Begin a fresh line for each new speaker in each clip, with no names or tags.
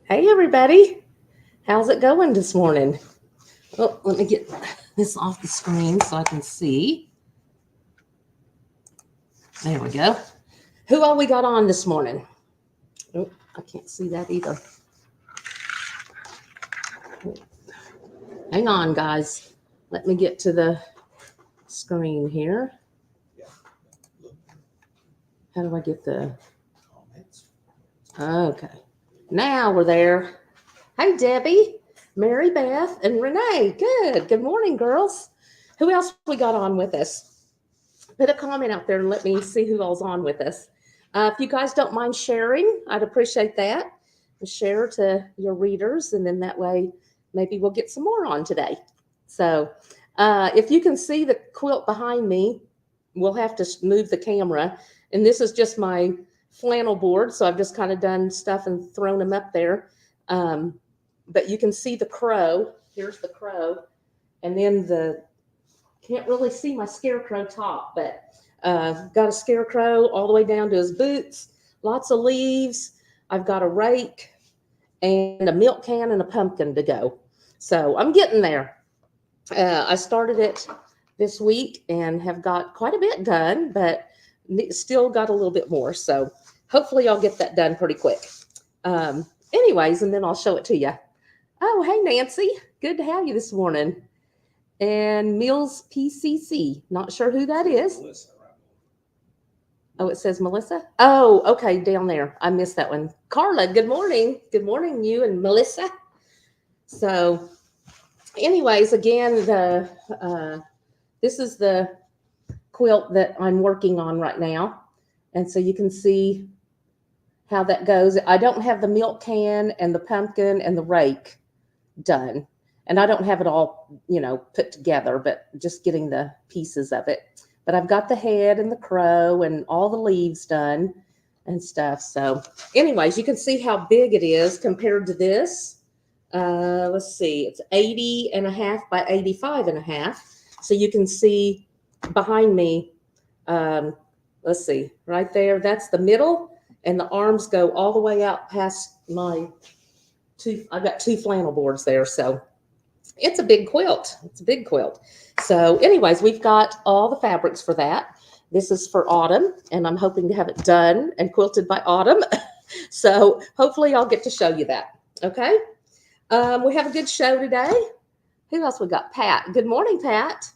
Hey, everybody. How's it going this morning? Oh, let me get this off the screen so I can see. There we go. Who all we got on this morning? Oh, I can't see that either. Hang on, guys. Let me get to the screen here. How do I get the. Okay. Now we're there. Hey, Debbie, Mary Beth, and Renee. Good. Good morning, girls. Who else we got on with us? Put a comment out there and let me see who all's on with us. If you guys don't mind sharing, I'd appreciate that. Share to your readers, and then that way maybe we'll get some more on today. So if you can see the quilt behind me, we'll have to move the camera. And this is just my flannel board, so I've just kind of done stuff and thrown them up there. But you can see the crow. Here's the crow. And then can't really see my scarecrow top, but got a scarecrow all the way down to his boots, lots of leaves. I've got a rake and a milk can and a pumpkin to go. So I'm getting there. I started it this week and have got quite a bit done, but still got a little bit more. So hopefully I'll get that done pretty quick. Anyways, and then I'll show it to you. Oh, hey, Nancy. Good to have you this morning. And Mills PCC. Not sure who that is.
Melissa, right?
Oh, it says Melissa? Oh, okay, down there. I missed that one. Carla, good morning. Good morning, you and Melissa. So, anyways, again, this is the quilt that I'm working on right now. And so you can see how that goes. I don't have the milk can and the pumpkin and the rake done. And I don't have it all, put together, but just getting the pieces of it. But I've got the head and the crow and all the leaves done and stuff. So anyways, you can see how big it is compared to this. Let's see, it's 80 and a half by 85 and a half. So you can see behind me, let's see, right there, that's the middle. And the arms go all the way out past I've got two flannel boards there. So it's a big quilt. It's a big quilt. So anyways, we've got all the fabrics for that. This is for autumn, and I'm hoping to have it done and quilted by autumn. So hopefully I'll get to show you that. Okay. We have a good show today. Who else we got? Pat. Good morning, Pat.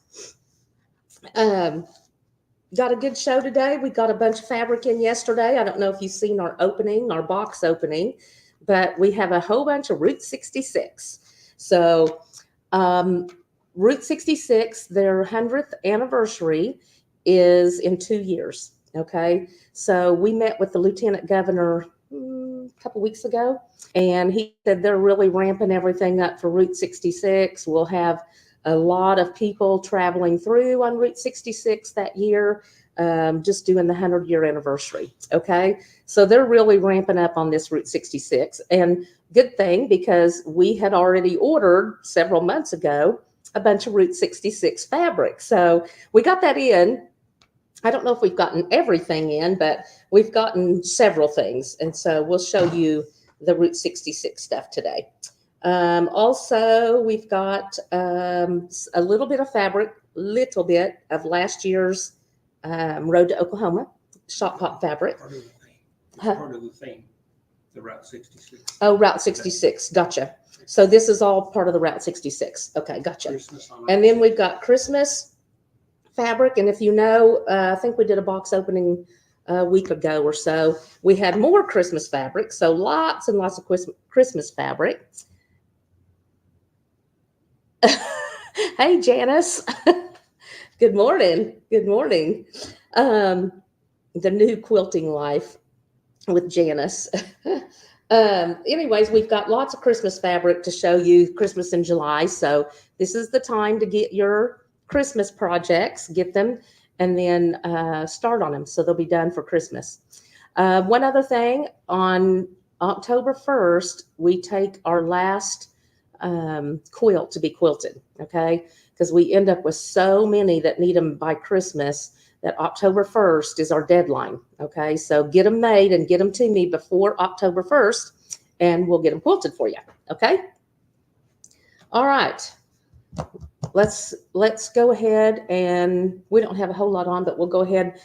Got a good show today. We got a bunch of fabric in yesterday. I don't know if you've seen our box opening, but we have a whole bunch of Route 66. So Route 66, their 100th anniversary is in 2 years. Okay. So we met with the Lieutenant Governor a couple weeks ago, and he said they're really ramping everything up for Route 66. We'll have a lot of people traveling through on Route 66 that year, just doing the 100-year anniversary. Okay. So they're really ramping up on this Route 66. And good thing, because we had already ordered several months ago a bunch of Route 66 fabric. So we got that in. I don't know if we've gotten everything in, but we've gotten several things. And so we'll show you the Route 66 stuff today. Also, we've got a little bit of fabric, little bit of last year's Road to Oklahoma shop pop fabric.
Part of the theme, the Route 66.
Oh, Route 66. Gotcha. So this is all part of the Route 66. Okay, gotcha. And then we've got Christmas fabric. And if you know, I think we did a box opening a week ago or so. We had more Christmas fabric. So lots and lots of Christmas fabric. Hey, Janice. Good morning. Good morning. The new quilting life with Janice. Anyways, we've got lots of Christmas fabric to show you. Christmas in July. So this is the time to get your Christmas projects, get them, and then start on them. So they'll be done for Christmas. One other thing, on October 1st, we take our last quilt to be quilted. Okay. Because we end up with so many that need them by Christmas that October 1st is our deadline. Okay. So get them made and get them to me before October 1st. and we'll get them quilted for you. Okay. All right. Let's go ahead, and we don't have a whole lot on, but we'll go ahead.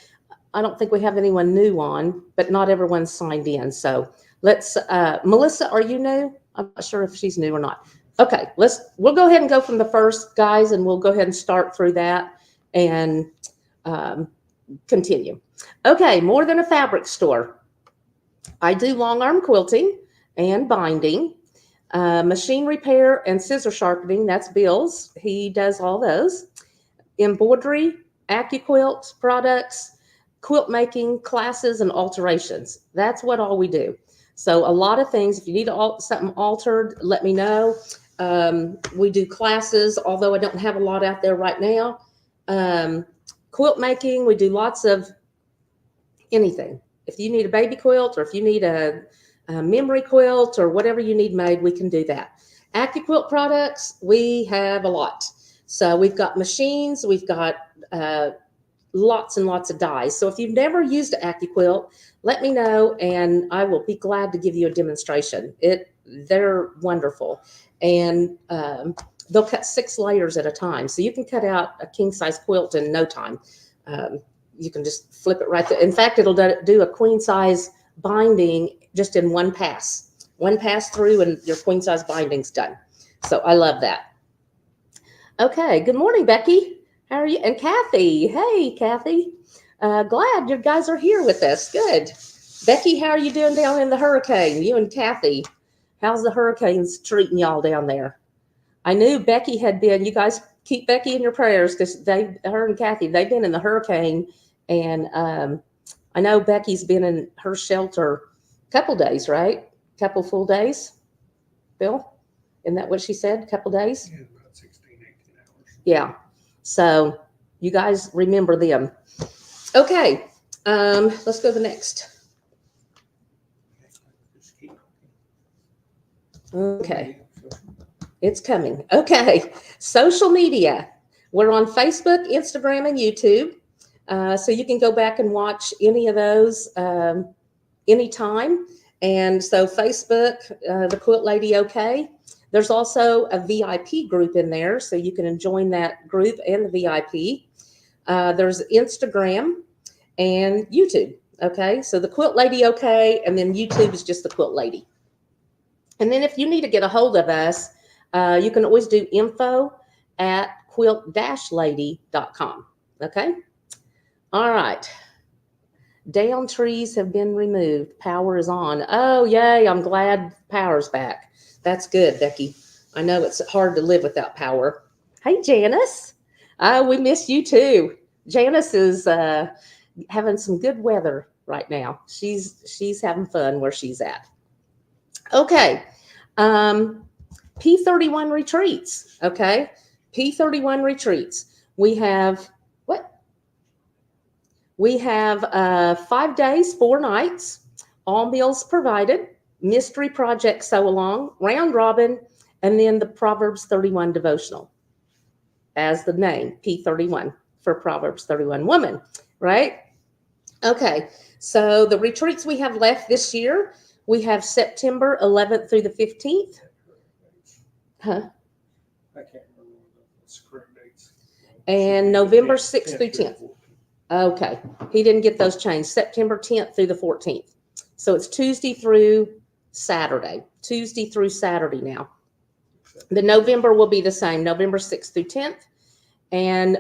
I don't think we have anyone new on, but not everyone's signed in. So let's, Melissa, are you new? I'm not sure if she's new or not. Okay, we'll go ahead and go from the first, guys, and we'll go ahead and start through that and continue. Okay, More Than a Fabric Store. I do long arm quilting and binding, machine repair and scissor sharpening. That's Bill's. He does all those. Embroidery, AccuQuilt products, quilt making classes, and alterations. That's what all we do. So a lot of things. If you need something altered, let me know. We do classes, although I don't have a lot out there right now. Quilt making, we do lots of anything. If you need a baby quilt, or if you need a memory quilt, or whatever you need made, we can do that. AccuQuilt products, we have a lot. So we've got machines, we've got lots and lots of dies. So if you've never used an AccuQuilt, let me know, and I will be glad to give you a demonstration. They're wonderful, and they'll cut 6 layers at a time. So you can cut out a king size quilt in no time. You can just flip it right there. In fact, it'll do a queen size binding just in one pass through, and your queen size binding's done. So I love that. Okay, good morning, Becky. How are you? And Kathy. Hey, Kathy. Glad you guys are here with us. Good. Becky, how are you doing down in the hurricane? You and Kathy. How's the hurricanes treating y'all down there? I knew Becky had been. You guys keep Becky in your prayers, because her and Kathy, they've been in the hurricane, and I know Becky's been in her shelter a couple days, right? Couple full days. Bill, isn't that what she said? Couple days.
Yeah, about 16, 18 hours.
Yeah. So you guys remember them. Okay. Let's go to the next. Okay. It's coming. Okay. Social media. We're on Facebook, Instagram, and YouTube. So you can go back and watch any of those anytime. And so Facebook, the Quilt Lady OK. There's also a VIP group in there, so you can join that group and the VIP. There's Instagram and YouTube. Okay, so the Quilt Lady OK, and then YouTube is just the Quilt Lady. And then if you need to get a hold of us, you can always do info@quilt-lady.com. Okay. All right. Down trees have been removed. Power is on. Oh, yay. I'm glad power's back. That's good, Becky. I know it's hard to live without power. Hey, Janice. We miss you too. Janice is having some good weather right now. She's having fun where she's at. Okay. P31 retreats. Okay. P31 retreats. We have 5 days, 4 nights, all meals provided, mystery project sew along, round robin, and then the Proverbs 31 devotional as the name, P31 for Proverbs 31 woman, right? Okay, so the retreats we have left this year, we have September 11th through the 15th. Huh?
I can't remember the correct dates.
And November 6th through 10th. Okay, he didn't get those changed. September 10th through the 14th. So it's Tuesday through Saturday. Tuesday through Saturday now. The November will be the same, November 6th through 10th. And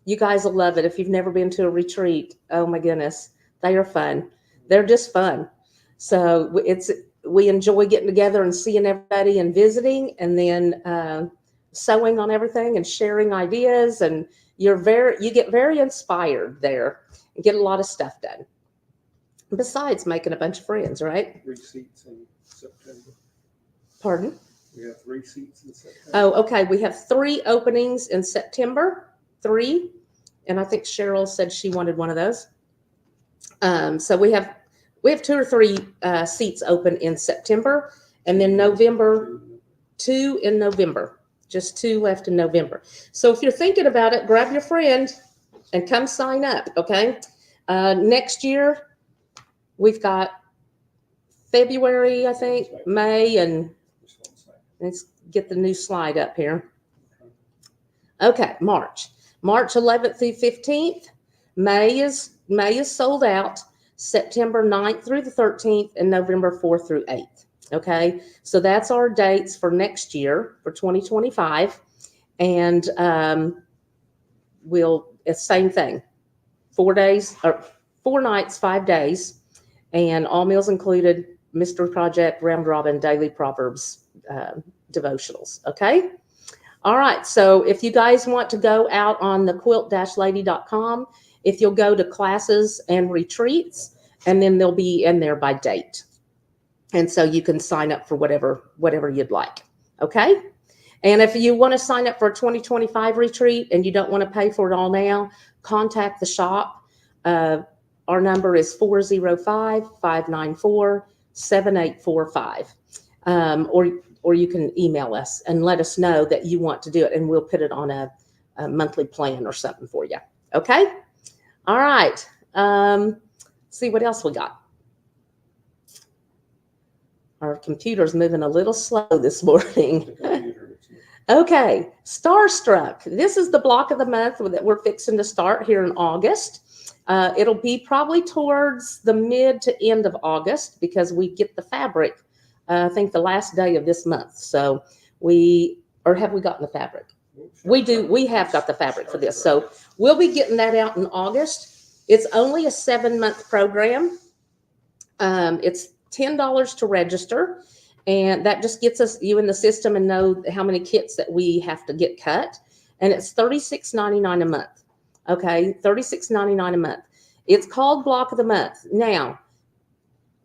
you guys will love it. If you've never been to a retreat, oh my goodness, they are fun. They're just fun. So we enjoy getting together and seeing everybody and visiting, and then sewing on everything and sharing ideas, and you get very inspired there and get a lot of stuff done. Besides making a bunch of friends, right?
3 seats in September.
Pardon?
We have 3 seats in September.
Oh, okay. We have 3 openings in September, 3. And I think Cheryl said she wanted one of those. So we have 2 or 3 seats open in September, and then November, 2 in November. Just 2 left in November. So if you're thinking about it, grab your friend and come sign up, okay? Next year, we've got February, I think, May, and
Just one second.
let's get the new slide up here. Okay, March 11th through 15th. May is sold out. September 9th through the 13th, and November 4th through 8th. Okay, so that's our dates for next year for 2025, and it's same thing, 4 days or 4 nights, 5 days, and all meals included, mystery project, round robin, daily proverbs, devotionals. Okay. All right. So if you guys want to go out on the quilt-lady.com, if you'll go to classes and retreats, and then they'll be in there by date. And so you can sign up for whatever you'd like. Okay. And if you want to sign up for a 2025 retreat and you don't want to pay for it all now, contact the shop. Our number is 405-594-7845. Or you can email us and let us know that you want to do it, and we'll put it on a monthly plan or something for you. Okay? All right. See what else we got. Our computer's moving a little slow this morning. Okay, Starstruck. This is the block of the month that we're fixing to start here in August. It'll be probably towards the mid to end of August because we get the fabric, I think the last day of this month. So have we gotten the fabric? We have got the fabric for this. So we'll be getting that out in August. It's only a 7-month program. It's $10 to register. And that just gets you in the system and know how many kits that we have to get cut. And it's $36.99 a month. Okay, $36.99 a month. It's called Block of the Month. Now,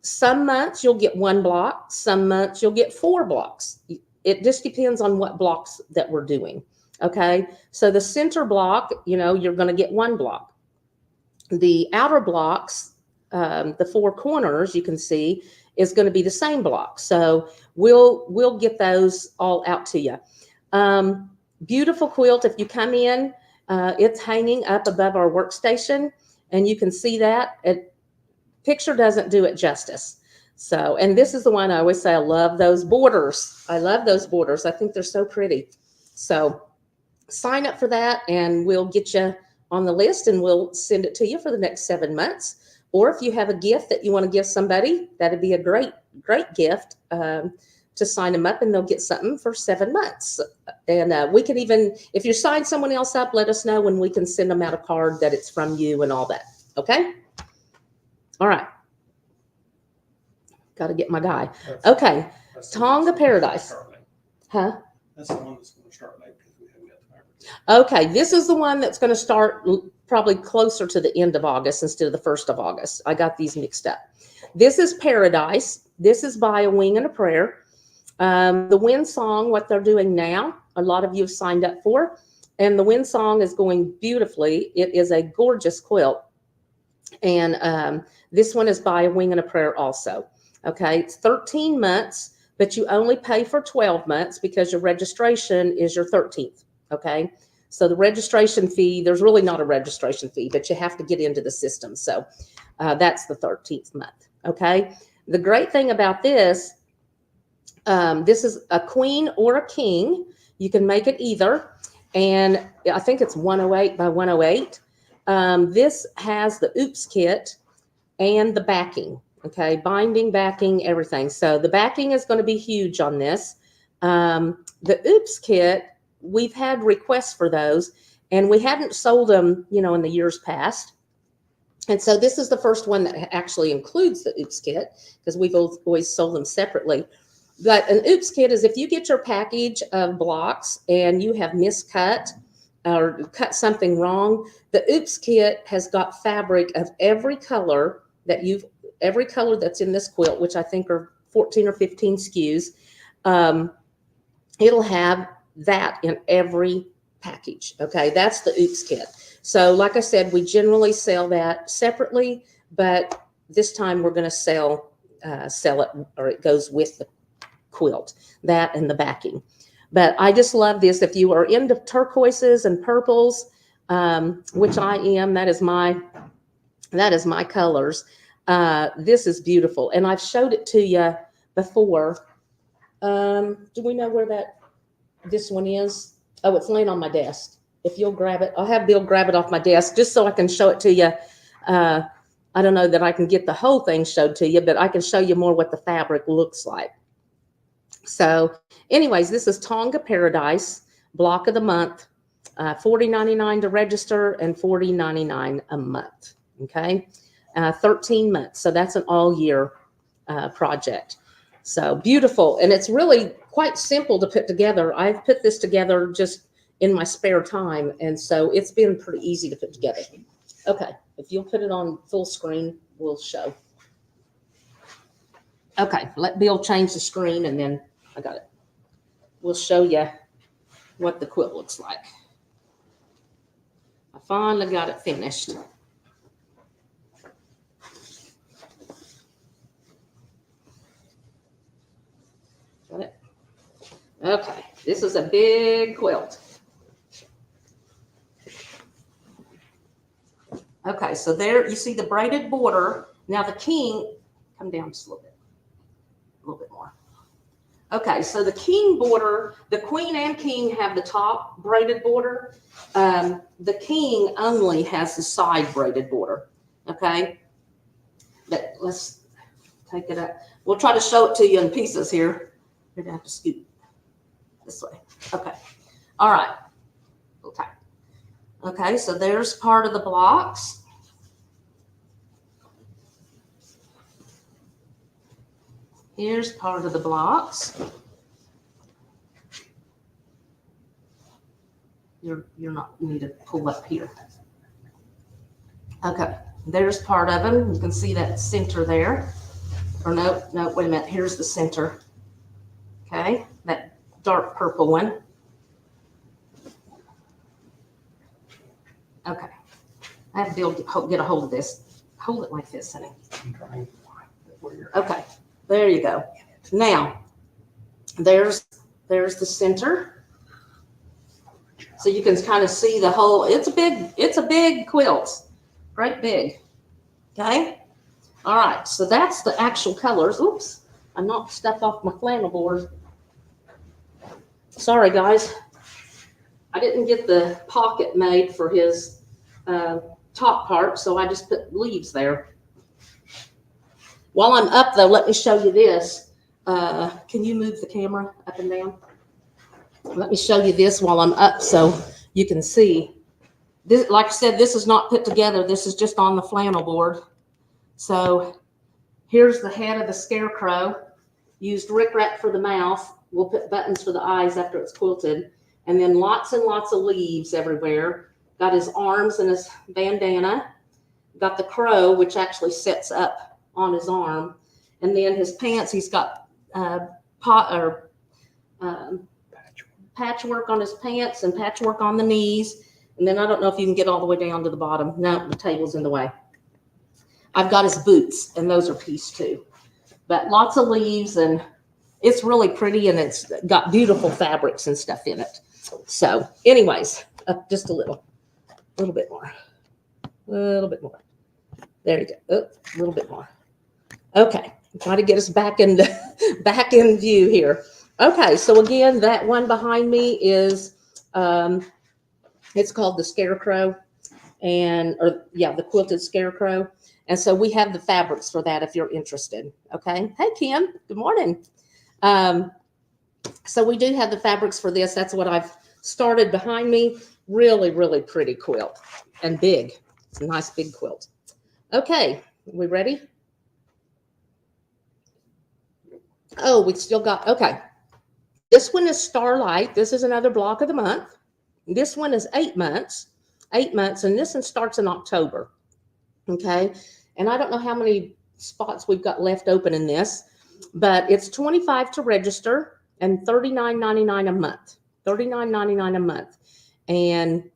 some months you'll get 1 block. Some months you'll get 4 blocks. It just depends on what blocks that we're doing. Okay, so the center block, you're going to get 1 block. The outer blocks, the 4 corners, you can see, is going to be the same block. So we'll get those all out to you. Beautiful quilt. If you come in, it's hanging up above our workstation, and you can see that. Picture doesn't do it justice. So, and this is the one I always say, I love those borders. I love those borders. I think they're so pretty. So sign up for that, and we'll get you on the list, and we'll send it to you for the next 7 months. Or if you have a gift that you want to give somebody, that'd be a great gift to sign them up, and they'll get something for 7 months. And we can even, if you sign someone else up, let us know, and we can send them out a card that it's from you and all that. Okay? All right. Got to get my guy. Okay. Tonga Paradise. Huh?
That's the one that's going to start late because we haven't got the fabric.
Okay. This is the one that's going to start probably closer to the end of August instead of the 1st of August. I got these mixed up. This is Paradise. This is by A Wing and a Prayer. The Wind Song, what they're doing now, a lot of you have signed up for, and the Wind Song is going beautifully. It is a gorgeous quilt. And this one is by A Wing and a Prayer also. Okay, it's 13 months, but you only pay for 12 months because your registration is your 13th. Okay, so the registration fee, there's really not a registration fee, but you have to get into the system. So that's the 13th month. Okay, the great thing about this is a queen or a king. You can make it either. And I think it's 108 by 108. This has the Oops kit and the backing. Okay, binding, backing, everything. So the backing is going to be huge on this. The Oops kit, we've had requests for those, and we hadn't sold them, in the years past. And so this is the first one that actually includes the Oops kit, because we've always sold them separately. But an Oops kit is if you get your package of blocks and you have miscut or cut something wrong, the Oops kit has got fabric of every color that's in this quilt, which I think are 14 or 15 SKUs. It'll have that in every package. Okay, that's the Oops kit. So like I said, we generally sell that separately, but this time we're going to sell it, or it goes with the quilt, that and the backing. But I just love this. If you are into turquoises and purples, which I am, that is my colors. This is beautiful. And I've showed it to you before. Do we know where this one is? Oh, it's laying on my desk. If you'll grab it, I'll have Bill grab it off my desk just so I can show it to you. I don't know that I can get the whole thing showed to you, but I can show you more what the fabric looks like. So anyways, this is Tonga Paradise, block of the month, $40.99 to register and $40.99 a month. Okay, 13 months. So that's an all year project. So beautiful. And it's really quite simple to put together. I've put this together just in my spare time. And so it's been pretty easy to put together. Okay, if you'll put it on full screen, we'll show. Okay, let Bill change the screen and then I got it. We'll show you what the quilt looks like. I finally got it finished. Got it? Okay, this is a big quilt. Okay, so there you see the braided border. Now the king, come down just a little bit more. Okay, so the king border, the queen and king have the top braided border. The king only has the side braided border. Okay, but let's take it up. We'll try to show it to you in pieces here. You're gonna have to scoot this way. Okay, all right. Okay. Okay, so there's part of the blocks. Here's part of the blocks. You need to pull up here. Okay, there's part of them. You can see that center there. Or no, wait a minute. Here's the center. Okay, that dark purple one. Okay, I have to be able to get a hold of this. Hold it like this, honey. Okay, there you go. Now, there's the center. So you can kind of see the whole, it's a big quilt, right big. Okay, all right, so that's the actual colors. Oops, I knocked stuff off my flannel board. Sorry, guys. I didn't get the pocket made for his top part, so I just put leaves there. While I'm up, though, let me show you this. Can you move the camera up and down? Let me show you this while I'm up so you can see. This, like I said, this is not put together. This is just on the flannel board. So here's the head of the scarecrow. Used rickrack for the mouth. We'll put buttons for the eyes after it's quilted. And then lots and lots of leaves everywhere. Got his arms and his bandana. Got the crow, which actually sets up on his arm. And then his pants, he's got patchwork on his pants and patchwork on the knees. And then I don't know if you can get all the way down to the bottom. No, the table's in the way. I've got his boots, and those are pieced too. But lots of leaves, and it's really pretty, and it's got beautiful fabrics and stuff in it. So anyways, up just a little bit more. There you go. Oh, a little bit more. Okay, try to get us back in view here. Okay, so again, that one behind me is it's called the Scarecrow, the quilted scarecrow. And so we have the fabrics for that if you're interested. Okay. Hey, Kim. Good morning. So we do have the fabrics for this. That's what I've started behind me. Really, really pretty quilt and big. It's a nice big quilt. Okay. We ready? Oh, we still got, okay. This one is Starlight. This is another block of the month. This one is 8 months, and this one starts in October. Okay. And I don't know how many spots we've got left open in this, but it's $25 to register and $39.99 a month. $39.99 a month. And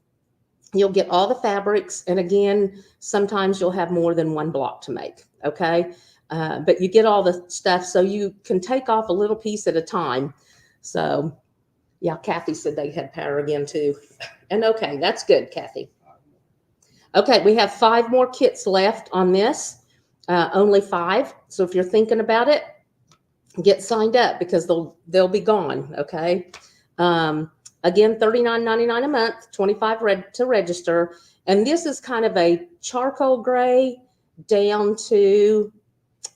you'll get all the fabrics. And again, sometimes you'll have more than one block to make. Okay. But you get all the stuff so you can take off a little piece at a time. So yeah, Kathy said they had power again too. And okay, that's good, Kathy. Okay, we have 5 more kits left on this. only 5. So if you're thinking about it, get signed up because they'll be gone. Okay. Again, $39.99 a month, 25 to register. And this is kind of a charcoal gray down to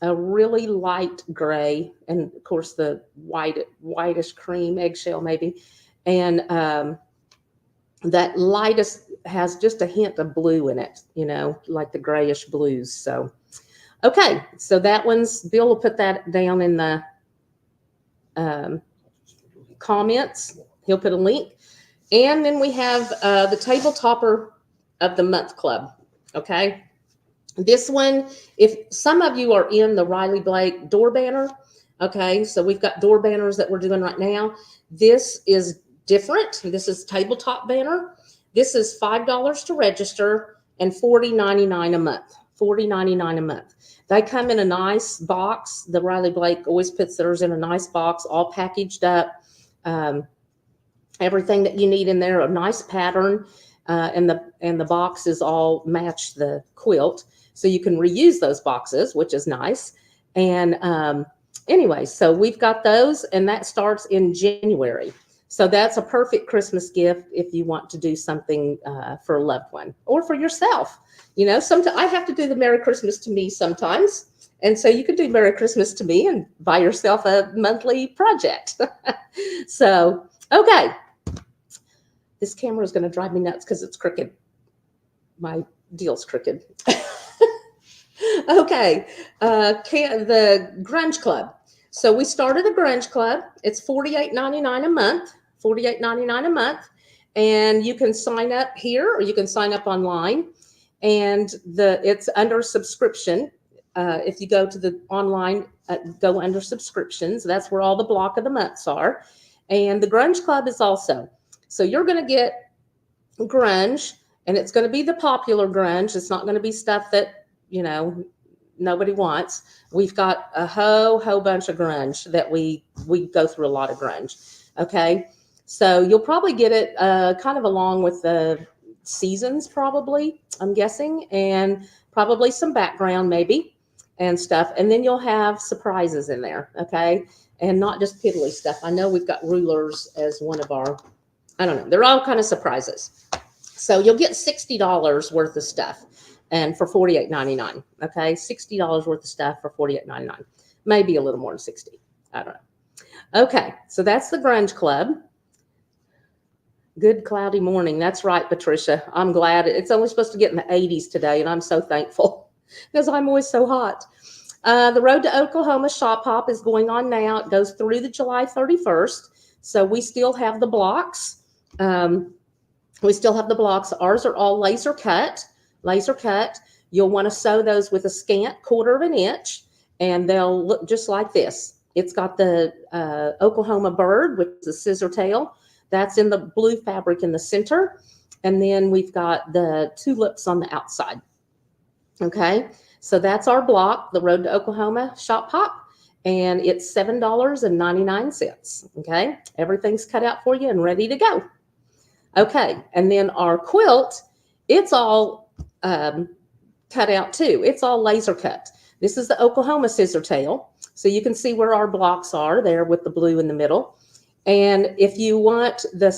a really light gray, and of course the whitish cream eggshell maybe, and that lightest has just a hint of blue in it, like the grayish blues. So okay, so that one's, Bill will put that down in the comments. He'll put a link. And then we have the Table Topper of the Month Club. Okay. This one, if some of you are in the Riley Blake door banner, okay, so we've got door banners that we're doing right now. This is different. This is tabletop banner. This is $5 to register and $40.99 a month. $40.99 a month. They come in a nice box. The Riley Blake always puts theirs in a nice box, all packaged up. Everything that you need in there, a nice pattern, and the boxes all match the quilt. So you can reuse those boxes, which is nice. And anyway, so we've got those, and that starts in January. So that's a perfect Christmas gift if you want to do something for a loved one or for yourself. Sometimes I have to do the Merry Christmas to me sometimes. And so you could do Merry Christmas to me and buy yourself a monthly project. So, okay. This camera is going to drive me nuts because it's crooked. My deal's crooked. Okay, the Grunge Club. So we started the Grunge Club. It's $48.99 a month. $48.99 a month, and you can sign up here or you can sign up online. And it's under subscription. If you go to the online, go under subscriptions. That's where all the block of the months are. And the Grunge Club is also. So you're going to get grunge, and it's going to be the popular grunge. It's not going to be stuff that nobody wants. We've got a whole bunch of grunge that we go through a lot of grunge. Okay, so you'll probably get it kind of along with the seasons, probably, I'm guessing, and probably some background maybe and stuff. And then you'll have surprises in there. Okay, and not just piddly stuff. I know we've got rulers as one of our, I don't know, they're all kind of surprises. So you'll get $60 worth of stuff, and for $48.99. Okay, $60 worth of stuff for $48.99. Maybe a little more than 60. I don't know. Okay, so that's the Grunge Club. Good cloudy morning. That's right, Patricia. I'm glad. It's only supposed to get in the 80s today, and I'm so thankful because I'm always so hot. The Road to Oklahoma Shop Hop is going on now. It goes through the July 31st. So we still have the blocks. Ours are all laser cut. You'll want to sew those with a scant 1/4 inch, and they'll look just like this. It's got the Oklahoma bird with the scissor tail. That's in the blue fabric in the center. And then we've got the tulips on the outside. Okay, so that's our block, the Road to Oklahoma Shop Hop, and it's $7.99. Okay, everything's cut out for you and ready to go. Okay, and then our quilt, it's all cut out too. It's all laser cut. This is the Oklahoma scissor tail. So you can see where our blocks are there with the blue in the middle. And if you want the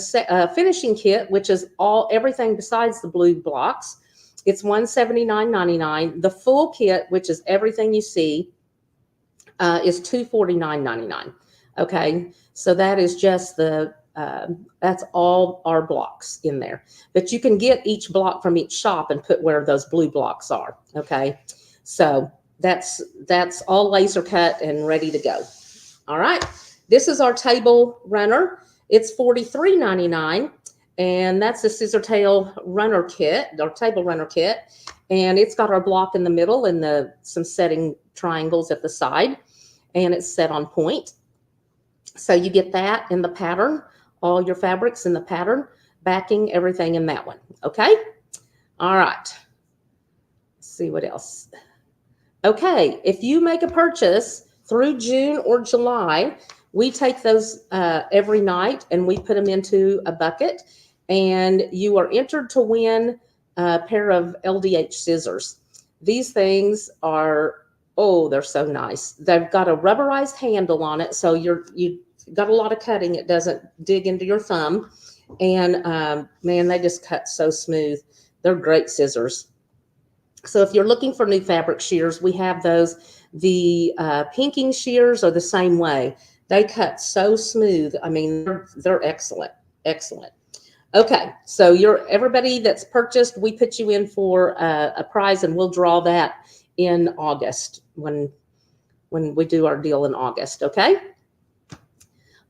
finishing kit, which is everything besides the blue blocks, it's $179.99. The full kit, which is everything you see, is $249.99. Okay, so that is just that's all our blocks in there. But you can get each block from each shop and put where those blue blocks are. Okay, so that's all laser cut and ready to go. All right. This is our table runner. It's $43.99, and that's the scissor tail runner kit, our table runner kit. And it's got our block in the middle and some setting triangles at the side, and it's set on point. So you get that in the pattern, all your fabrics in the pattern, backing, everything in that one. Okay. All right. Let's see what else. Okay. If you make a purchase through June or July, we take those every night and we put them into a bucket, and you are entered to win a pair of LDH scissors. These things are Oh, they're so nice. They've got a rubberized handle on it, so you got a lot of cutting. It doesn't dig into your thumb, and man, they just cut so smooth. They're great scissors. So if you're looking for new fabric shears, we have those. The pinking shears are the same way. They cut so smooth. I mean, they're excellent, excellent. Okay, so everybody that's purchased, we put you in for a prize, and we'll draw that in August when we do our deal in August. Okay.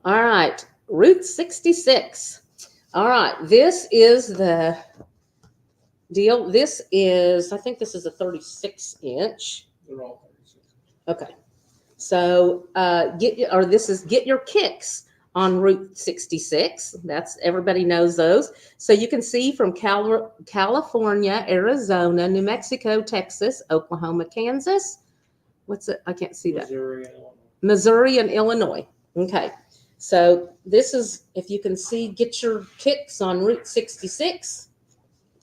All right, Route 66. All right, this is the deal. This is, I think this is a 36-inch.
They're all 36.
Okay. So get your kicks on Route 66. That's, everybody knows those. So you can see from California, Arizona, New Mexico, Texas, Oklahoma, Kansas. What's it? I can't see that. Missouri and Illinois. Okay. So this is, if you can see, get your kicks on Route 66.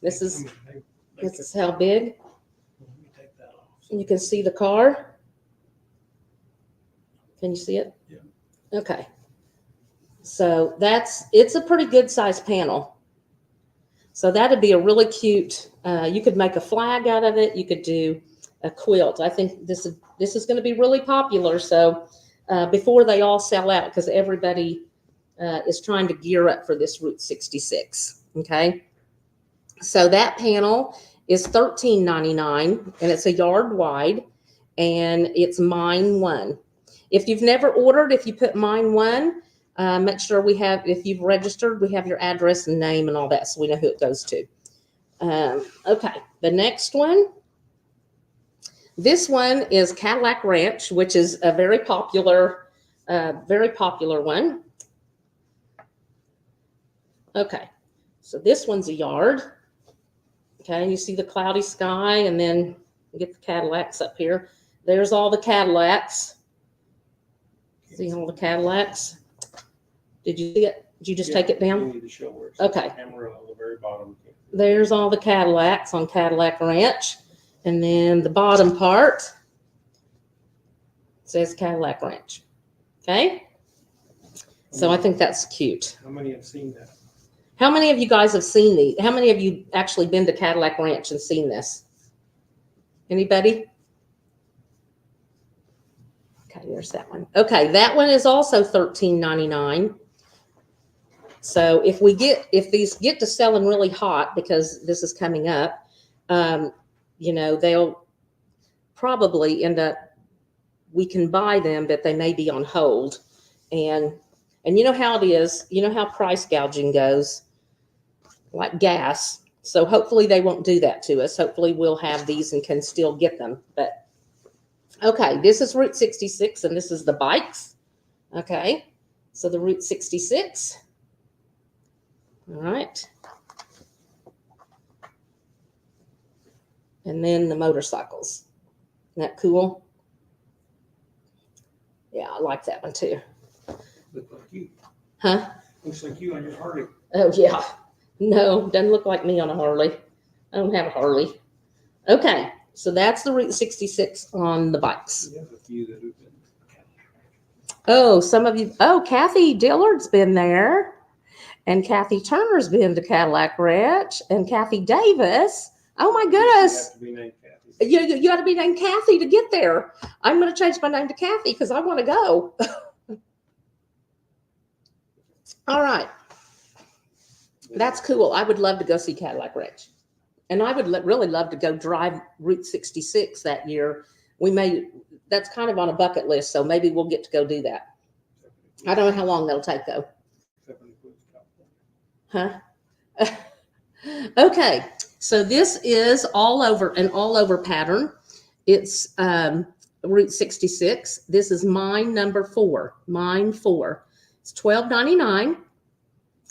This is how big. You can see the car. Can you see it?
Yeah.
Okay. So it's a pretty good sized panel. So that'd be a really cute, you could make a flag out of it. You could do a quilt. I think this is going to be really popular. So before they all sell out, because everybody is trying to gear up for this Route 66. Okay. So that panel is $13.99, and it's a yard wide, and it's mine one. If you've never ordered, if you put mine one, make sure if you've registered, we have your address and name and all that, so we know who it goes to. Okay, the next one. This one is Cadillac Ranch, which is a very popular one. Okay, so this one's a yard. Okay, you see the cloudy sky, and then you get the Cadillacs up here. There's all the Cadillacs. See all the Cadillacs? Did you see it? Did you just take it down?
You need to show where it's
Okay.
camera on the very bottom.
There's all the Cadillacs on Cadillac Ranch. And then the bottom part says Cadillac Ranch. Okay? So I think that's cute.
How many have seen that?
How many of you guys have seen these? How many of you actually been to Cadillac Ranch and seen this? Anybody? Okay, there's that one. Okay, that one is also $13.99. So if these get to selling really hot, because this is coming up, they'll probably end up, we can buy them, but they may be on hold. And you know how it is, you know how price gouging goes, like gas. So hopefully they won't do that to us. Hopefully we'll have these and can still get them. But okay, this is Route 66, and this is the bikes. Okay, so the Route 66. All right. And then the motorcycles. Isn't that cool? Yeah, I like that one too.
Look like you.
Huh?
Looks like you on your Harley.
Oh, yeah. No, doesn't look like me on a Harley. I don't have a Harley. Okay, so that's the Route 66 on the bikes.
We have a few that have been.
Oh, some of you. Oh, Kathy Dillard's been there. And Kathy Turner's been to Cadillac Ranch. And Kathy Davis. Oh, my goodness.
You have to be named Kathy.
You got to be named Kathy to get there. I'm going to change my name to Kathy because I want to go. All right. That's cool. I would love to go see Cadillac Ranch. And I would really love to go drive Route 66 that year. That's kind of on a bucket list, so maybe we'll get to go do that. I don't know how long that'll take, though. Huh? Okay. So this is an all over pattern. It's Route 66. This is mine number 4. Mine 4. It's $12.99.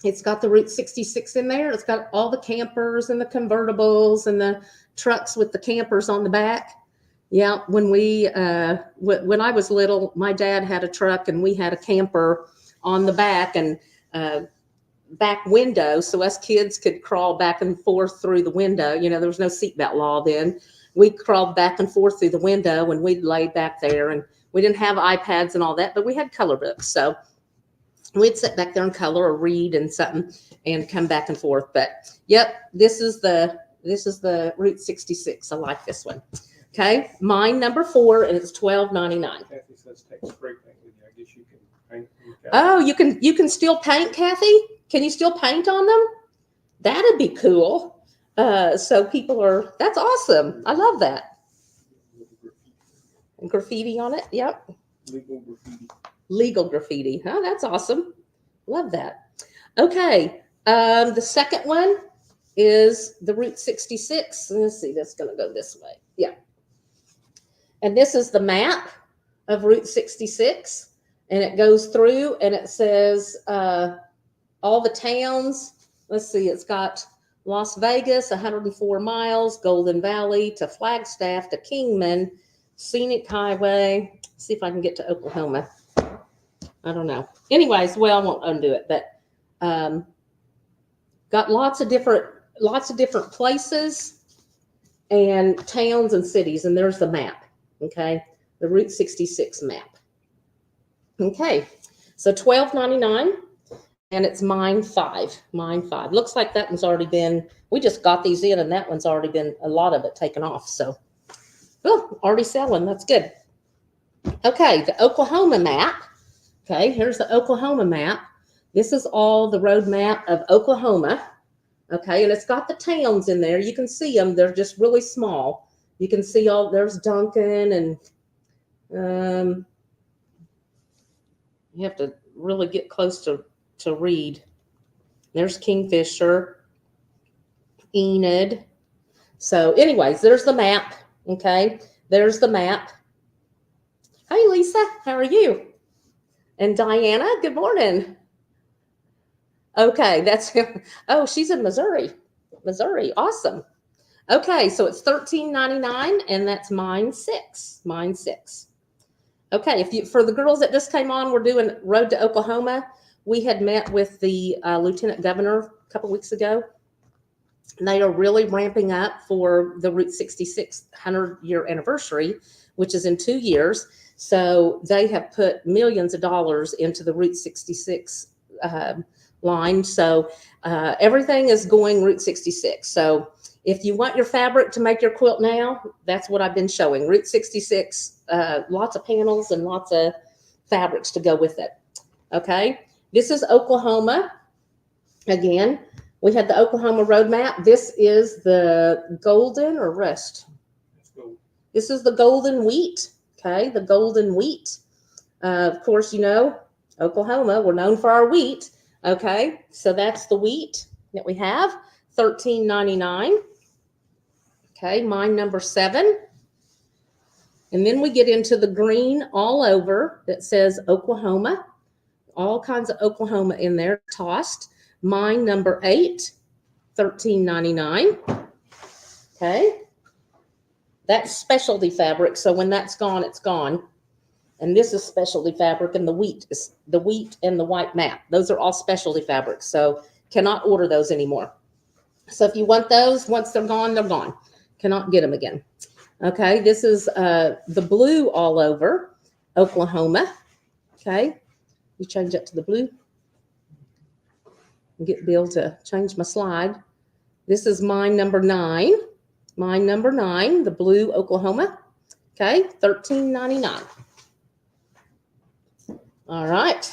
It's got the Route 66 in there. It's got all the campers and the convertibles and the trucks with the campers on the back. Yeah, when I was little, my dad had a truck and we had a camper on the back, and back window, so us kids could crawl back and forth through the window. You know, there was no seatbelt law then. We crawled back and forth through the window, and we'd lay back there, and we didn't have iPads and all that, but we had color books. So we'd sit back there and color or read and something and come back and forth. But yep, this is the Route 66. I like this one. Okay, mine number 4, and it's $12.99.
Kathy says take spray paint with you. I guess you can paint.
Oh, you can still paint, Kathy? Can you still paint on them? That'd be cool. So people are, that's awesome. I love that. And graffiti on it. Yep.
Legal graffiti.
Legal graffiti. Oh, that's awesome. Love that. Okay. The second one is the Route 66. Let's see, that's going to go this way. Yeah. And this is the map of Route 66. And it goes through and it says all the towns. Let's see, it's got Las Vegas, 104 miles, Golden Valley to Flagstaff to Kingman, Scenic Highway. Let's see if I can get to Oklahoma. I don't know. Anyways, well, I won't undo it, but got lots of different places and towns and cities. And there's the map. Okay, the Route 66 map. Okay, so $12.99, and it's mine 5. Mine 5. Looks like that one's already been. We just got these in, and that one's already been a lot of it taken off. So, oh, already selling. That's good. Okay, the Oklahoma map. Okay, here's the Oklahoma map. This is all the road map of Oklahoma. Okay, and it's got the towns in there. You can see them. They're just really small. You can see all, there's Duncan, and you have to really get close to read. There's Kingfisher, Enid. So anyways, there's the map. Okay, there's the map. Hi, Lisa. How are you? And Diana, good morning. Okay, that's, oh, she's in Missouri. Missouri, awesome. Okay, so it's $13.99, and that's mine 6. Mine 6. Okay, if you, for the girls that just came on, we're doing Road to Oklahoma. We had met with the Lieutenant Governor a couple weeks ago. They are really ramping up for the Route 66 100-year anniversary, which is in 2 years. So they have put millions of dollars into the Route 66 line. So everything is going Route 66. So if you want your fabric to make your quilt now, that's what I've been showing. Route 66, lots of panels and lots of fabrics to go with it. Okay, this is Oklahoma. Again, we had the Oklahoma road map. This is the golden or rust. This is the golden wheat. Okay, the golden wheat. Of course, you know, Oklahoma, we're known for our wheat. Okay, so that's the wheat that we have, $13.99. Okay, mine number 7. And then we get into the green all over that says Oklahoma. All kinds of Oklahoma in there tossed. Mine number 8, $13.99. Okay. That's specialty fabric, so when that's gone, it's gone. And this is specialty fabric, and the wheat is the wheat and the white map. Those are all specialty fabrics, so cannot order those anymore. So if you want those, once they're gone, they're gone. Cannot get them again. Okay, this is the blue all over Oklahoma. Okay, you change that to the blue. Get Bill to change my slide. This is mine number 9. Mine number 9, the blue Oklahoma. Okay, $13.99. All right.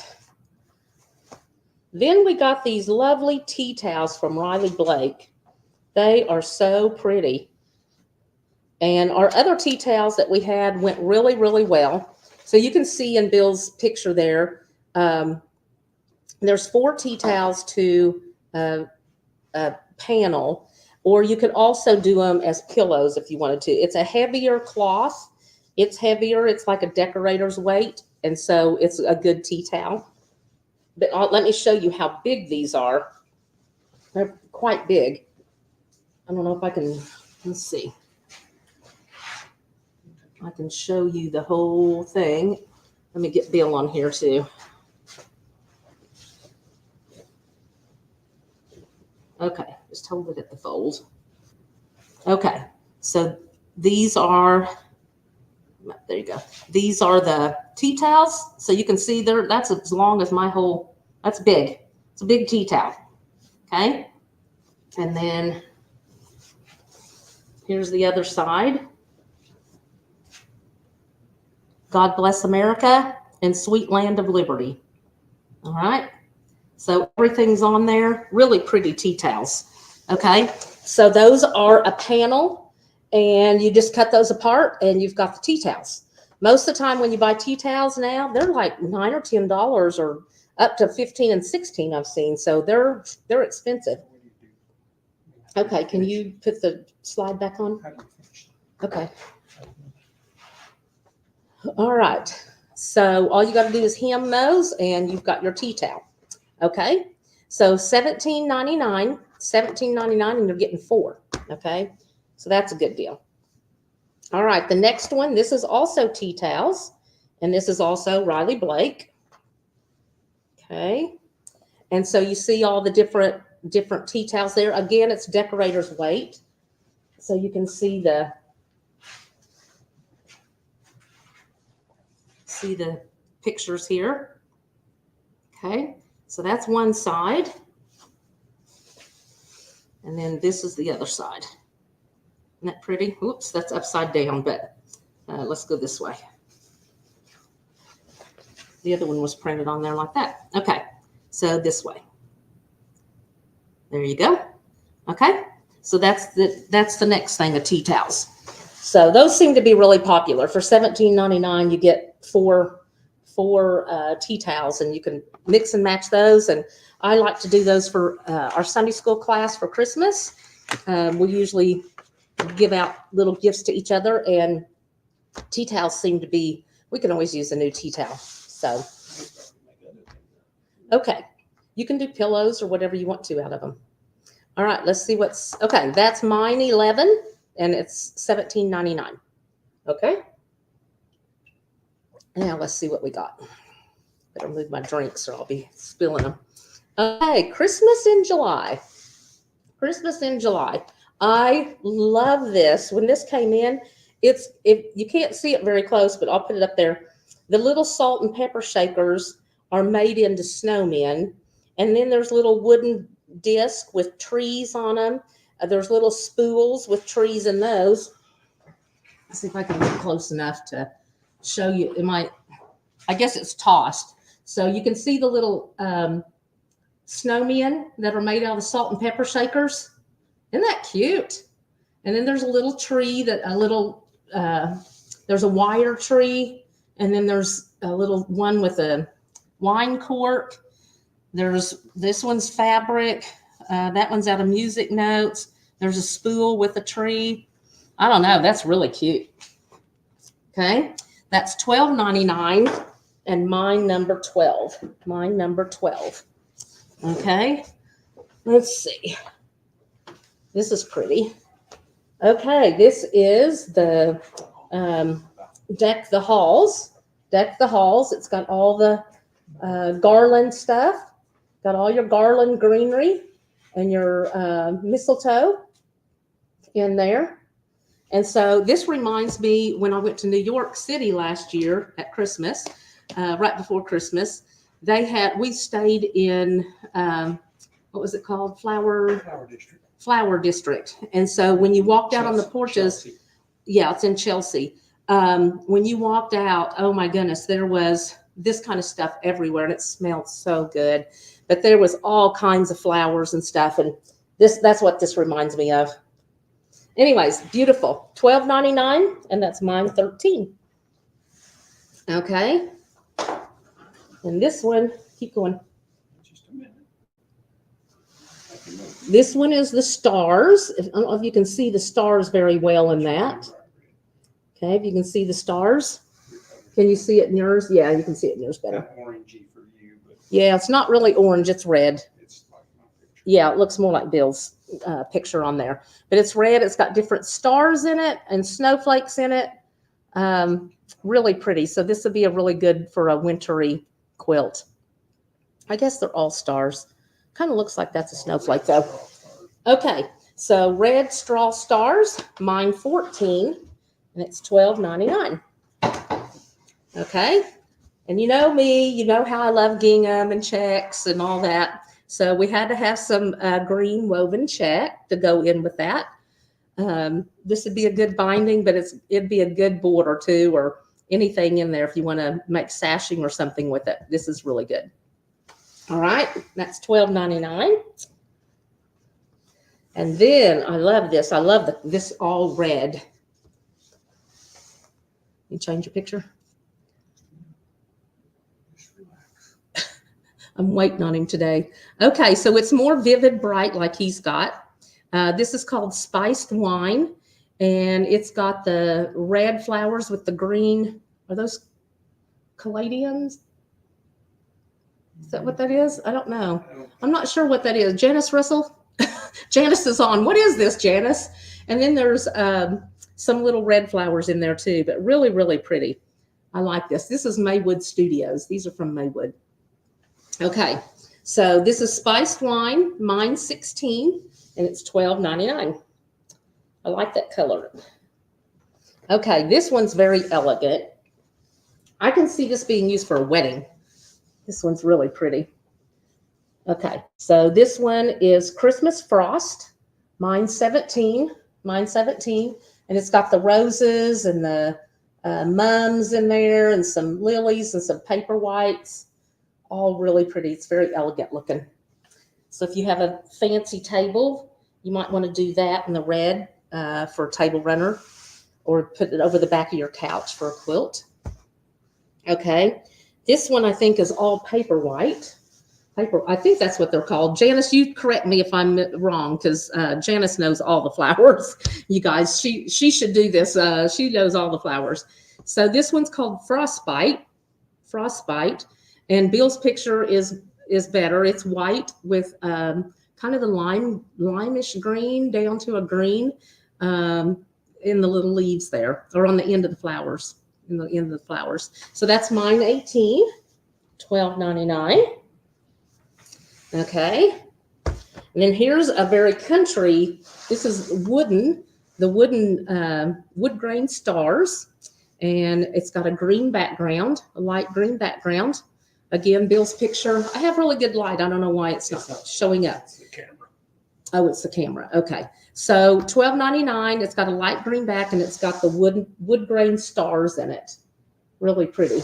Then we got these lovely tea towels from Riley Blake. They are so pretty. And our other tea towels that we had went really, really well. So you can see in Bill's picture there, there's 4 tea towels to a panel, or you could also do them as pillows if you wanted to. It's a heavier cloth. It's heavier. It's like a decorator's weight. And so it's a good tea towel. But let me show you how big these are. They're quite big. I don't know if I can, let's see. I can show you the whole thing. Let me get Bill on here too. Okay, just hold it at the fold. Okay, so these are, there you go. These are the tea towels. So you can see there, that's as long as my whole, that's big. It's a big tea towel. Okay. And then here's the other side. God bless America and sweet land of liberty. All right. So everything's on there. Really pretty tea towels. Okay. So those are a panel, and you just cut those apart and you've got the tea towels. Most of the time when you buy tea towels now, they're like $9 or $10 or up to 15 and 16 I've seen. So they're expensive. Okay, can you put the slide back on? Okay. All right. So all you got to do is hem those and you've got your tea towel. Okay. So $17.99, $17.99, and you're getting 4. Okay. So that's a good deal. All right. The next one, this is also tea towels, and this is also Riley Blake. Okay. And so you see all the different tea towels there. Again, it's decorator's weight. So you can see the pictures here. Okay. So that's one side. And then this is the other side. Isn't that pretty? Oops, that's upside down, but let's go this way. The other one was printed on there like that. Okay, so this way. There you go. Okay, so that's the next thing of tea towels. So those seem to be really popular. For $17.99, you get four tea towels, and you can mix and match those. And I like to do those for our Sunday school class for Christmas. We usually give out little gifts to each other, and tea towels seem to be, we can always use a new tea towel. So, okay, you can do pillows or whatever you want to out of them. All right, let's see what's, okay, that's mine 11, and it's $17.99. Okay. Now let's see what we got. Better move my drinks or I'll be spilling them. Okay, Christmas in July. Christmas in July. I love this. When this came in, you can't see it very close, but I'll put it up there. The little salt and pepper shakers are made into snowmen. And then there's little wooden discs with trees on them. There's little spools with trees in those. Let's see if I can get close enough to show you. I guess it's tossed. So you can see the little snowmen that are made out of salt and pepper shakers. Isn't that cute? And then there's a little tree there's a wire tree. And then there's a little one with a wine cork. This one's fabric. That one's out of music notes. There's a spool with a tree. I don't know. That's really cute. Okay. That's $12.99. And mine number 12. Mine number 12. Okay. Let's see. This is pretty. Okay, this is the Deck the Halls. Deck the Halls. It's got all the garland stuff. Got all your garland greenery and your mistletoe in there. And so this reminds me when I went to New York City last year at Christmas, right before Christmas. We stayed in, what was it called? Flower District. Flower District. And so when you walked out on the porches, Chelsea. Yeah, it's in Chelsea. When you walked out, oh my goodness, there was this kind of stuff everywhere, and it smelled so good. But there was all kinds of flowers and stuff, and that's what this reminds me of. Anyways, beautiful. $12.99, and that's mine 13. Okay. And this one, keep going. Just a minute. This one is the stars. I don't know if you can see the stars very well in that. Okay, if you can see the stars. Can you see it in yours? Yeah, you can see it in yours better.
Orangey for you, but
yeah, it's not really orange, it's red.
It's like my picture.
Yeah, it looks more like Bill's picture on there. But it's red. It's got different stars in it and snowflakes in it. Really pretty. So this would be a really good for a wintry quilt. I guess they're all stars. Kind of looks like that's a snowflake though. Okay, so red straw stars, mine 14, and it's $12.99. Okay, and you know me, you know how I love gingham and checks and all that. So we had to have some green woven check to go in with that. This would be a good binding, but it'd be a good border too, or anything in there if you want to make sashing or something with it. This is really good. All right, that's $12.99. And then I love this. I love this all red. You change your picture? I'm waiting on him today. Okay, so it's more vivid, bright like he's got. This is called Spiced Wine, and it's got the red flowers with the green. Are those caladiums? Is that what that is? I don't know. I'm not sure what that is. Janice Russell? Janice is on. What is this, Janice? And then there's some little red flowers in there too, but really, really pretty. I like this. This is Maywood Studios. These are from Maywood. Okay, so this is Spiced Wine, mine 16, and it's $12.99. I like that color. Okay, this one's very elegant. I can see this being used for a wedding. This one's really pretty. Okay, so this one is Christmas Frost, mine 17, and it's got the roses and the mums in there and some lilies and some paper whites. All really pretty. It's very elegant looking. So if you have a fancy table, you might want to do that in the red for a table runner, or put it over the back of your couch for a quilt. Okay, this one I think is all paper white. I think that's what they're called. Janice, you correct me if I'm wrong, because Janice knows all the flowers. You guys, she should do this. She knows all the flowers. So this one's called Frostbite. And Bill's picture is better. It's white with kind of the limeish green down to a green in the little leaves there, or on the end of the flowers, So that's mine 18, $12.99. Okay. And then here's a very country. This is the wooden wood grain stars, and it's got a green background, a light green background. Again, Bill's picture. I have really good light. I don't know why it's not showing up.
It's the camera.
Oh, it's the camera. Okay. So $12.99. It's got a light green back, and it's got the wood grain stars in it. Really pretty.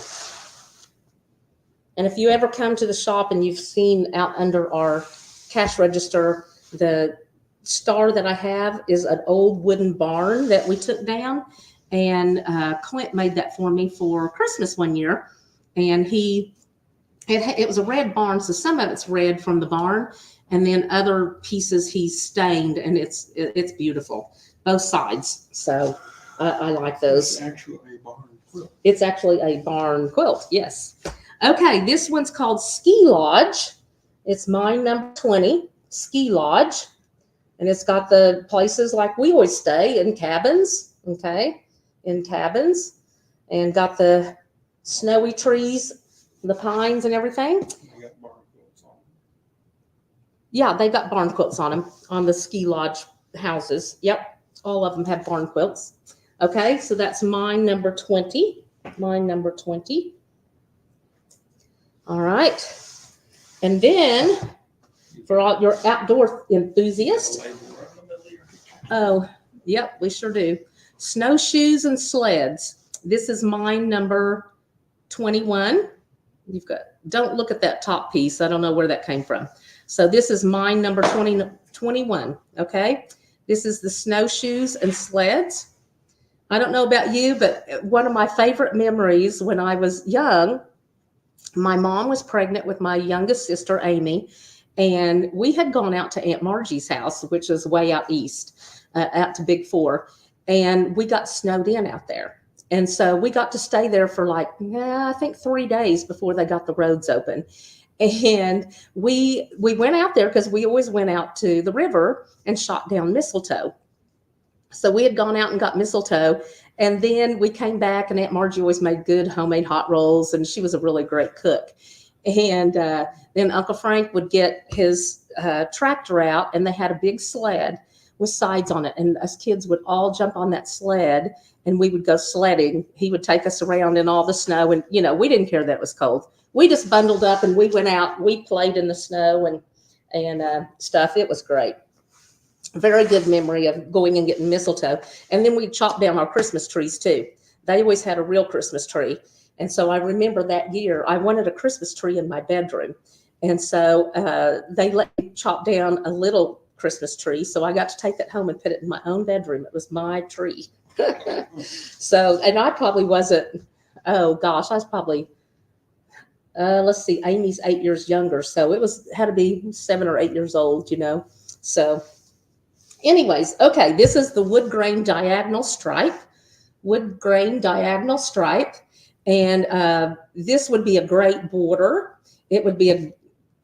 And if you ever come to the shop and you've seen out under our cash register, the star that I have is an old wooden barn that we took down. And Clint made that for me for Christmas one year. And it was a red barn, so some of it's red from the barn, and then other pieces he stained, and it's beautiful, both sides. So I like those.
It's actually a barn quilt.
It's actually a barn quilt, yes. Okay, this one's called Ski Lodge. It's mine number 20, Ski Lodge, and it's got the places like we always stay in cabins, okay, and got the snowy trees, the pines and everything.
They got barn quilts on them.
Yeah, they got barn quilts on them, on the ski lodge houses. Yep, all of them have barn quilts. Okay, so that's mine number 20. All right. And then for all your outdoor enthusiasts, oh, yep, we sure do. Snowshoes and sleds. This is mine number 21. Don't look at that top piece. I don't know where that came from. So this is mine number 21. Okay. This is the snowshoes and sleds. I don't know about you, but one of my favorite memories when I was young, my mom was pregnant with my youngest sister, Amy, and we had gone out to Aunt Margie's house, which is way out east, out to Big Four, and we got snowed in out there. And so we got to stay there for I think 3 days before they got the roads open. And we went out there because we always went out to the river and shot down mistletoe. So we had gone out and got mistletoe, and then we came back, and Aunt Margie always made good homemade hot rolls, and she was a really great cook. And then Uncle Frank would get his tractor out, and they had a big sled with sides on it. And us kids would all jump on that sled, and we would go sledding. He would take us around in all the snow. And, we didn't care that it was cold. We just bundled up and we went out. We played in the snow and stuff. It was great. Very good memory of going and getting mistletoe. And then we chopped down our Christmas trees too. They always had a real Christmas tree. And so I remember that year I wanted a Christmas tree in my bedroom. And so they let me chop down a little Christmas tree. So I got to take that home and put it in my own bedroom. It was my tree. So, and I probably wasn't, oh gosh, I was probably, let's see, Amy's 8 years younger. So it had to be 7 or 8 years old, So anyways, okay, this is the wood grain diagonal stripe. Wood grain diagonal stripe. And this would be a great border. It would be an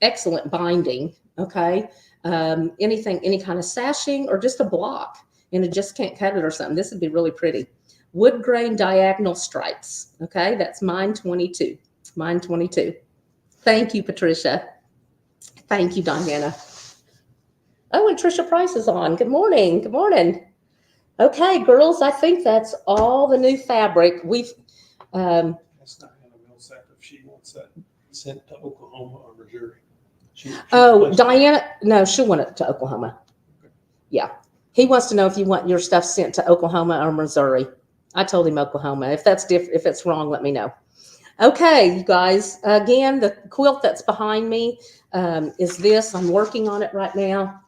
excellent binding, okay? Any kind of sashing or just a block, and it just can't cut it or something. This would be really pretty. Wood grain diagonal stripes, okay? That's mine 22. Mine 22. Thank you, Patricia. Thank you, Diana. Oh, and Trisha Price is on. Good morning. Good morning. Okay, girls, I think that's all the new fabric.
That's not Hannah Millsap if she wants that sent to Oklahoma or Missouri.
Diana, no, she'll want it to Oklahoma.
Okay.
Yeah. He wants to know if you want your stuff sent to Oklahoma or Missouri. I told him Oklahoma. If it's wrong, let me know. Okay, you guys. Again, the quilt that's behind me is this. I'm working on it right now.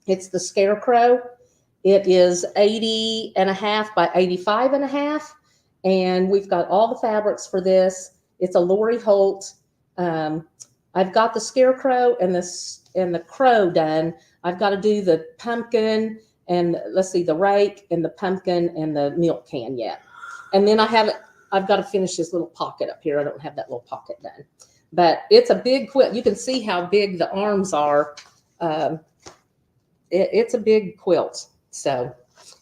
It's the Scarecrow. It is 80.5 by 85.5. And we've got all the fabrics for this. It's a Lori Holt. I've got the Scarecrow and the crow done. I've got to do the pumpkin and let's see, the rake and the pumpkin and the milk can yet. And then I've got to finish this little pocket up here. I don't have that little pocket done, but it's a big quilt. You can see how big the arms are. It's a big quilt. So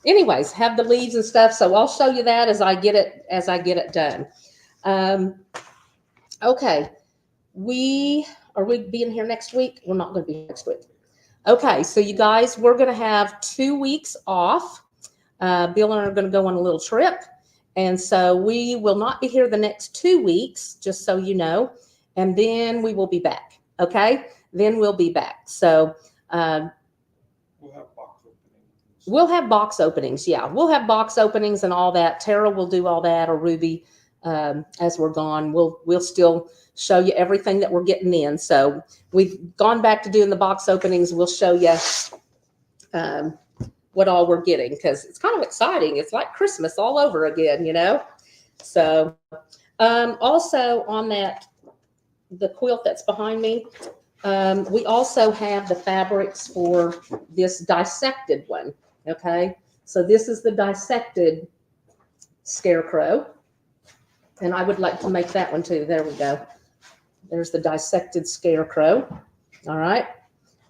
anyways, have the leaves and stuff. So I'll show you that as I get it done. Okay. Are we being here next week? We're not going to be here next week. Okay. So you guys, we're going to have 2 weeks off. Bill and I are going to go on a little trip. And so we will not be here the next 2 weeks, just so you know. And then we will be back. Okay. Then we'll be back. So, we'll have box openings. Yeah, we'll have box openings and all that. Tara will do all that, or Ruby, as we're gone. We'll still show you everything that we're getting in. So we've gone back to doing the box openings. We'll show you what all we're getting, because it's kind of exciting. It's like Christmas all over again, So also on the quilt that's behind me, we also have the fabrics for this dissected one. Okay, so this is the dissected Scarecrow, and I would like to make that one too. There we go. There's the dissected Scarecrow. All right,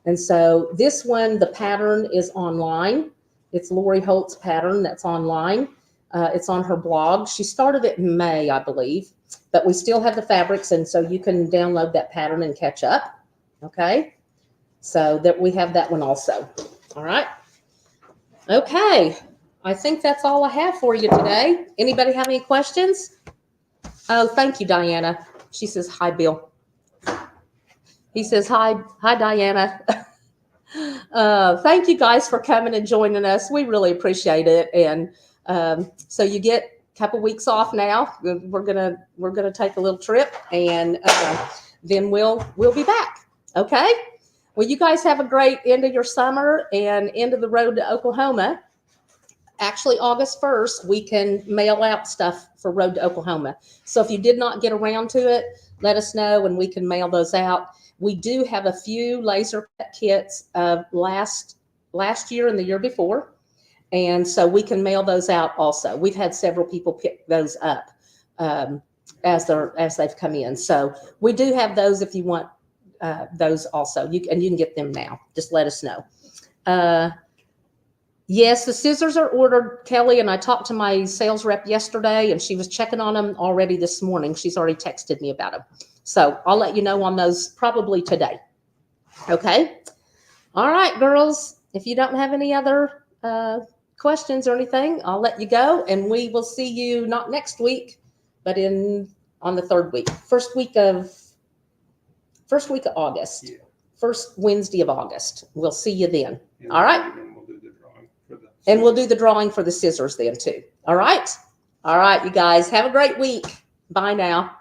and so this one, the pattern is online. It's Lori Holt's pattern that's online. It's on her blog. She started it in May, I believe, but we still have the fabrics, and so you can download that pattern and catch up. Okay, so that we have that one also. All right. Okay, I think that's all I have for you today. Anybody have any questions? Oh, thank you, Diana. She says, hi, Bill. He says, hi, Diana. Thank you guys for coming and joining us. We really appreciate it. And so you get a couple weeks off now. We're gonna take a little trip, and then we'll be back. Okay. Well, you guys have a great end of your summer and end of the road to Oklahoma. Actually, August 1st, we can mail out stuff for Road to Oklahoma. So if you did not get around to it, let us know and we can mail those out. We do have a few laser cut kits of last year and the year before. And so we can mail those out also. We've had several people pick those up as they've come in. So we do have those if you want those also. You can get them now. Just let us know. Yes, the scissors are ordered, Kelly, and I talked to my sales rep yesterday, and she was checking on them already this morning. She's already texted me about them. So I'll let you know on those probably today. Okay. All right, girls. If you don't have any other questions or anything, I'll let you go, and we will see you not next week, but on the third week, first week of August.
Yeah.
First Wednesday of August. We'll see you then.
And
All right.
then we'll do the drawing for the.
And we'll do the drawing for the scissors then too. All right. All right, you guys. Have a great week. Bye now.